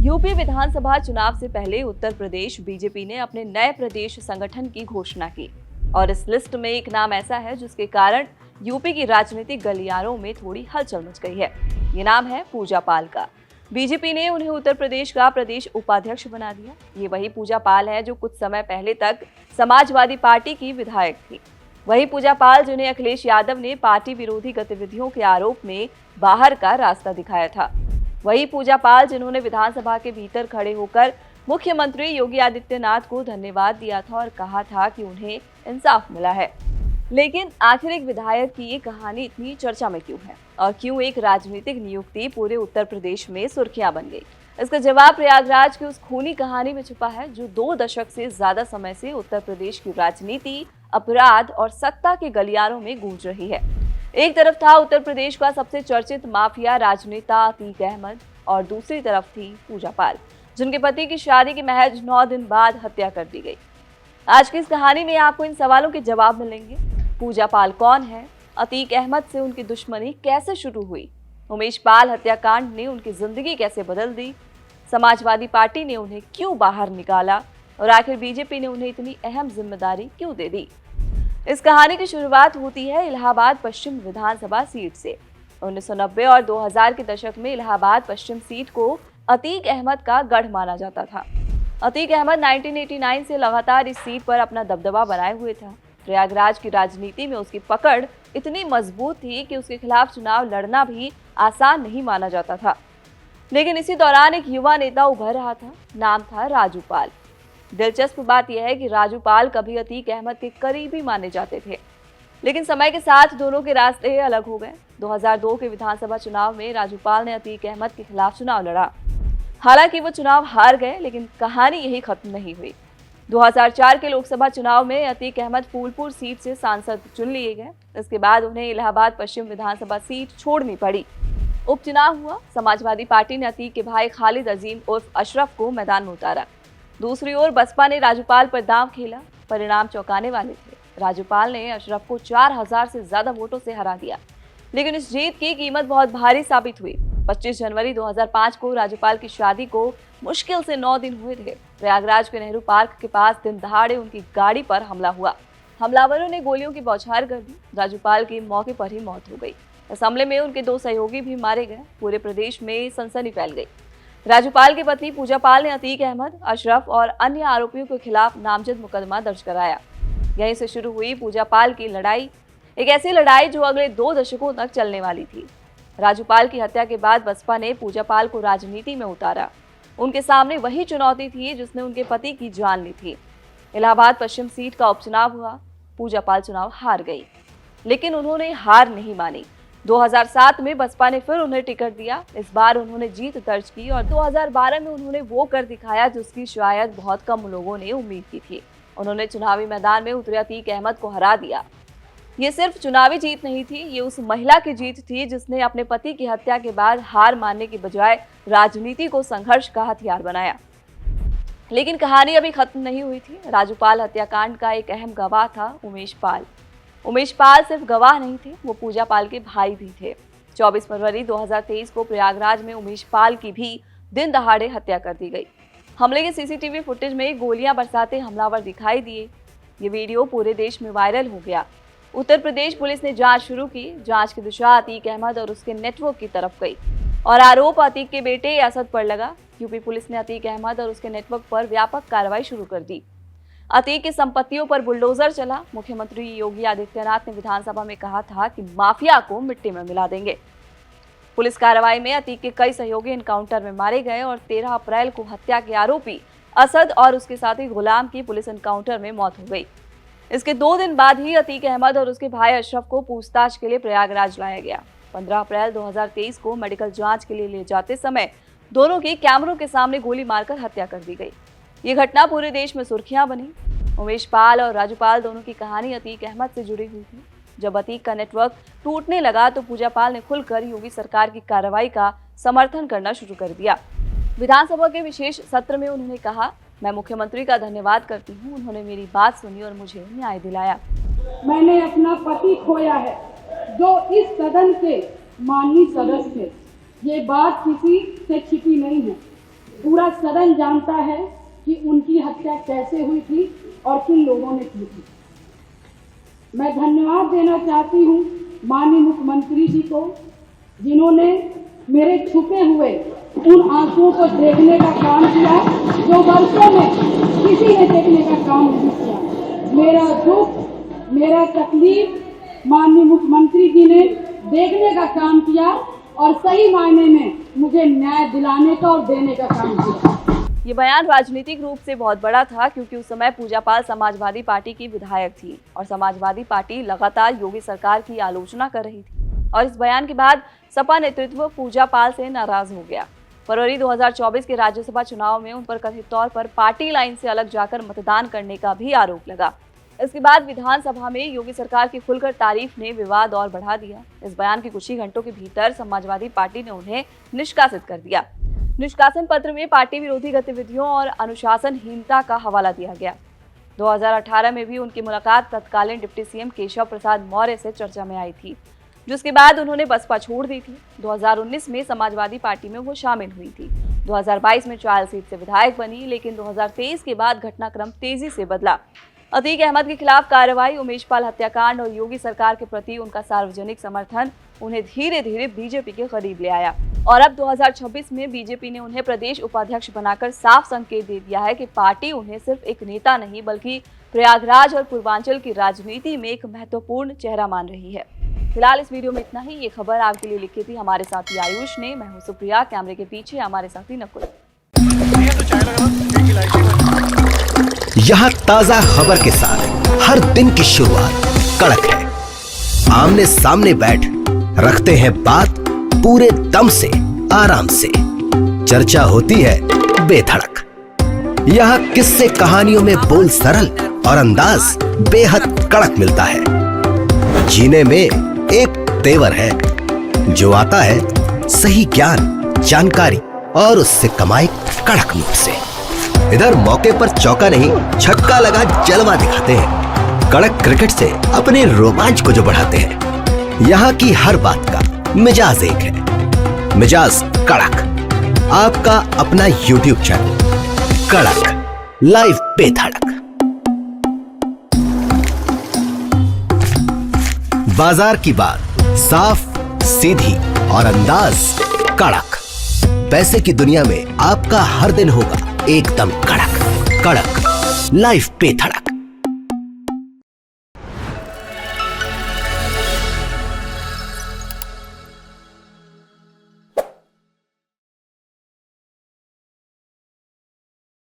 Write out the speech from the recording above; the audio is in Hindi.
यूपी विधानसभा चुनाव से पहले उत्तर प्रदेश बीजेपी ने अपने नए प्रदेश संगठन की घोषणा की और इस लिस्ट में एक नाम ऐसा है जिसके कारण यूपी की राजनीतिक गलियारों में थोड़ी हलचल मच गई है। ये नाम है पूजा पाल का। बीजेपी ने उन्हें उत्तर प्रदेश का प्रदेश उपाध्यक्ष बना दिया। ये वही पूजा पाल है जो कुछ समय पहले तक समाजवादी पार्टी की विधायक थी। वही पूजा पाल जिन्हें अखिलेश यादव ने पार्टी विरोधी गतिविधियों के आरोप में बाहर का रास्ता दिखाया था। वही पूजा पाल जिन्होंने विधानसभा के भीतर खड़े होकर मुख्यमंत्री योगी आदित्यनाथ को धन्यवाद दिया था और कहा था कि उन्हें इंसाफ मिला है। लेकिन आखिर एक विधायक की ये कहानी इतनी चर्चा में क्यों है और क्यों एक राजनीतिक नियुक्ति पूरे उत्तर प्रदेश में सुर्खियां बन गई? इसका जवाब प्रयागराज की उस खूनी कहानी में छुपा है जो 2 दशक से ज्यादा समय से उत्तर प्रदेश की राजनीति, अपराध और सत्ता के गलियारों में गूंज रही है। एक तरफ था उत्तर प्रदेश का सबसे चर्चित माफिया राजनेता अतीक अहमद और दूसरी तरफ थी पूजा पाल जिनके पति की शादी के महज 9 दिन बाद हत्या कर दी गई। आज की इस कहानी में आपको इन सवालों के जवाब मिलेंगे। पूजा पाल कौन है? अतीक अहमद से उनकी दुश्मनी कैसे शुरू हुई? उमेश पाल हत्याकांड ने उनकी जिंदगी कैसे बदल दी? समाजवादी पार्टी ने उन्हें क्यों बाहर निकाला और आखिर बीजेपी ने उन्हें इतनी अहम जिम्मेदारी क्यों दे दी? इस कहानी की शुरुआत होती है इलाहाबाद पश्चिम विधानसभा सीट से। 1990 और 2000 के दशक में इलाहाबाद पश्चिम सीट को अतीक अहमद का गढ़ माना जाता था। अतीक अहमद 1989 से लगातार इस सीट पर अपना दबदबा बनाए हुए था। प्रयागराज की राजनीति में उसकी पकड़ इतनी मजबूत थी कि उसके खिलाफ चुनाव लड़ना भी आसान नहीं माना जाता था। लेकिन इसी दौरान एक युवा नेता उभर रहा था, नाम था राजू पाल। दिलचस्प बात यह है कि राजू पाल कभी अतीक अहमद के करीबी माने जाते थे, लेकिन समय के साथ दोनों के रास्ते अलग हो गए। 2002 के विधानसभा चुनाव में राजू पाल ने अतीक अहमद के खिलाफ चुनाव लड़ा। हालांकि वो चुनाव हार गए, लेकिन कहानी यही खत्म नहीं हुई। 2004 के लोकसभा चुनाव में अतीक अहमद फूलपुर सीट से सांसद चुन लिए गए। इसके बाद उन्हें इलाहाबाद पश्चिम विधानसभा सीट छोड़नी पड़ी। उपचुनाव हुआ। समाजवादी पार्टी ने अतीक के भाई खालिद अजीम उर्फ अशरफ को मैदान में उतारा। दूसरी ओर बसपा ने राजूपाल पर दांव खेला। परिणाम चौंकाने वाले थे। राजूपाल ने अशरफ को 4000 से ज्यादा वोटों से हरा दिया, लेकिन इस जीत की कीमत बहुत भारी साबित हुई। 25 जनवरी 2005 को राजूपाल की शादी को मुश्किल से 9 दिन हुए थे। प्रयागराज के नेहरू पार्क के पास दिन दहाड़े उनकी गाड़ी पर हमला हुआ। हमलावरों ने गोलियों की बौछार कर दी। राजूपाल की मौके पर ही मौत हो गई। इस हमले में उनके 2 सहयोगी भी मारे गए। पूरे प्रदेश में सनसनी फैल गई। राजूपाल के पत्नी पूजा पाल ने अतीक अहमद, अशरफ और अन्य आरोपियों के खिलाफ नामजद मुकदमा दर्ज कराया। यहीं से शुरू हुई पूजा पाल की लड़ाई, एक ऐसी लड़ाई जो अगले 2 दशकों तक चलने वाली थी। राजूपाल की हत्या के बाद बसपा ने पूजा पाल को राजनीति में उतारा। उनके सामने वही चुनौती थी जिसने उनके पति की जान ली थी। इलाहाबाद पश्चिम सीट का उपचुनाव हुआ। पूजा पाल चुनाव हार गई, लेकिन उन्होंने हार नहीं मानी। 2007 में बसपा ने फिर उन्हें टिकट दिया। इस बार उन्होंने जीत दर्ज की और 2012 में उन्होंने वो कर दिखाया जिसकी शायद बहुत कम लोगों ने उम्मीद की थी। उन्होंने चुनावी मैदान में उतरे अतीक अहमद को हरा दिया। ये सिर्फ चुनावी जीत नहीं थी, ये उस महिला की जीत थी जिसने अपने पति की हत्या के बाद हार मानने की बजाय राजनीति को संघर्ष का हथियार बनाया। लेकिन कहानी अभी खत्म नहीं हुई थी। राजूपाल हत्याकांड का एक अहम गवाह था उमेश पाल। उमेश पाल सिर्फ गवाह नहीं थे, वो पूजा पाल के भाई भी थे। 24 फरवरी 2023 को प्रयागराज में उमेश पाल की भी दिन दहाड़े हत्या कर दी गई। हमले के सीसीटीवी फुटेज में गोलियां बरसाते हमलावर दिखाई दिए। ये वीडियो पूरे देश में वायरल हो गया। उत्तर प्रदेश पुलिस ने जांच शुरू की। जांच की दिशा अतीक अहमद और उसके नेटवर्क की तरफ गई और आरोप अतीक के बेटे असद पर लगा। यूपी पुलिस ने अतीक अहमद और उसके नेटवर्क पर व्यापक कार्रवाई शुरू कर दी। अतीक की संपत्तियों पर बुलडोजर चला। मुख्यमंत्री योगी आदित्यनाथ ने विधानसभा में कहा था कि माफिया को मिट्टी में मिला देंगे। पुलिस कार्रवाई में अतीक के कई सहयोगी एनकाउंटर में मारे गए और 13 अप्रैल को हत्या के आरोपी असद और उसके साथी गुलाम की पुलिस एनकाउंटर में मौत हो गई। इसके 2 दिन बाद ही अतीक अहमद और उसके भाई अशरफ को पूछताछ के लिए प्रयागराज लाया गया। 15 अप्रैल 2023 को मेडिकल जांच के लिए ले जाते समय दोनों की कैमरों के सामने गोली मारकर हत्या कर दी गई। ये घटना पूरे देश में सुर्खियां बनी। उमेश पाल और राजूपाल दोनों की कहानी अतीक अहमद से जुड़ी हुई थी। जब अतीक का नेटवर्क टूटने लगा तो पूजा पाल ने खुलकर योगी सरकार की कार्रवाई का समर्थन करना शुरू कर दिया। विधानसभा के विशेष सत्र में उन्होंने कहा, मैं मुख्यमंत्री का धन्यवाद करती हूँ, उन्होंने मेरी बात सुनी और मुझे न्याय दिलाया। मैंने अपना पति खोया है जो इस सदन के माननीय सदस्य थे। ये बात किसी से छिपी नहीं है। पूरा पूरा सदन जानता है कि उनकी हत्या कैसे हुई थी और किन लोगों ने की थी। मैं धन्यवाद देना चाहती हूँ माननीय मुख्यमंत्री जी को, जिन्होंने मेरे छुपे हुए उन आंसुओं को देखने का काम किया जो वर्षों में किसी ने देखने का काम नहीं किया। मेरा दुख, मेरा तकलीफ माननीय मुख्यमंत्री जी ने देखने का काम किया और सही मायने में मुझे न्याय दिलाने का और देने का काम किया। ये बयान राजनीतिक रूप से बहुत बड़ा था क्योंकि उस समय पूजा पाल समाजवादी पार्टी की विधायक थी और समाजवादी पार्टी लगातार योगी सरकार की आलोचना कर रही थी और इस बयान के बाद सपा नेतृत्व पूजा पाल से नाराज हो गया। फरवरी 2024 के राज्यसभा चुनाव में उन पर कथित तौर पर पार्टी लाइन से अलग जाकर मतदान करने का भी आरोप लगा। इसके बाद विधानसभा में योगी सरकार की खुलकर तारीफ ने विवाद और बढ़ा दिया। इस बयान के कुछ ही घंटों के भीतर समाजवादी पार्टी ने उन्हें निष्कासित कर दिया। निष्कासन पत्र में पार्टी विरोधी गतिविधियों और अनुशासनहीनता का हवाला दिया गया। 2018 में भी उनकी मुलाकात तत्कालीन डिप्टी सीएम केशव प्रसाद मौर्य से चर्चा में आई थी, जिसके बाद उन्होंने बसपा छोड़ दी थी। 2019 में समाजवादी पार्टी में वो शामिल हुई थी। 2022 में चायल सीट से विधायक बनी, लेकिन 2023 के बाद घटनाक्रम तेजी से बदला। अतीक अहमद के खिलाफ कार्रवाई, उमेश पाल हत्याकांड और योगी सरकार के प्रति उनका सार्वजनिक समर्थन उन्हें धीरे धीरे बीजेपी के करीब ले आया और अब 2026 में बीजेपी ने उन्हें प्रदेश उपाध्यक्ष बनाकर साफ संकेत दे दिया है कि पार्टी उन्हें सिर्फ एक नेता नहीं बल्कि प्रयागराज और पूर्वांचल की राजनीति में एक महत्वपूर्ण चेहरा मान रही है। फिलहाल इस वीडियो में इतना ही। ये खबर आपके लिए लिखी थी हमारे साथी आयुष ने। मैं हूं सुप्रिया, कैमरे के पीछे हमारे साथी नकुल। यहाँ ताजा खबर के साथ हर दिन की शुरुआत कड़क है। आमने सामने बैठ रखते हैं बात पूरे दम से, आराम से। चर्चा होती है बेधड़क। यहाँ किस्से कहानियों में बोल सरल और अंदाज बेहद कड़क मिलता है। जीने में एक तेवर है जो आता है सही ज्ञान, जानकारी और उससे कमाई कड़क नोट से। इधर मौके पर चौका नहीं छक्का लगा जलवा दिखाते हैं। कड़क क्रिकेट से अपने रोमांच को जो बढ़ाते हैं। यहाँ की हर बात का मिजाज एक है, मिजाज कड़क। आपका अपना YouTube चैनल कड़क लाइव बेधड़क। बाजार की बात साफ, सीधी और अंदाज कड़क। पैसे की दुनिया में आपका हर दिन होगा एकदम कड़क। कड़क लाइव बेधड़क।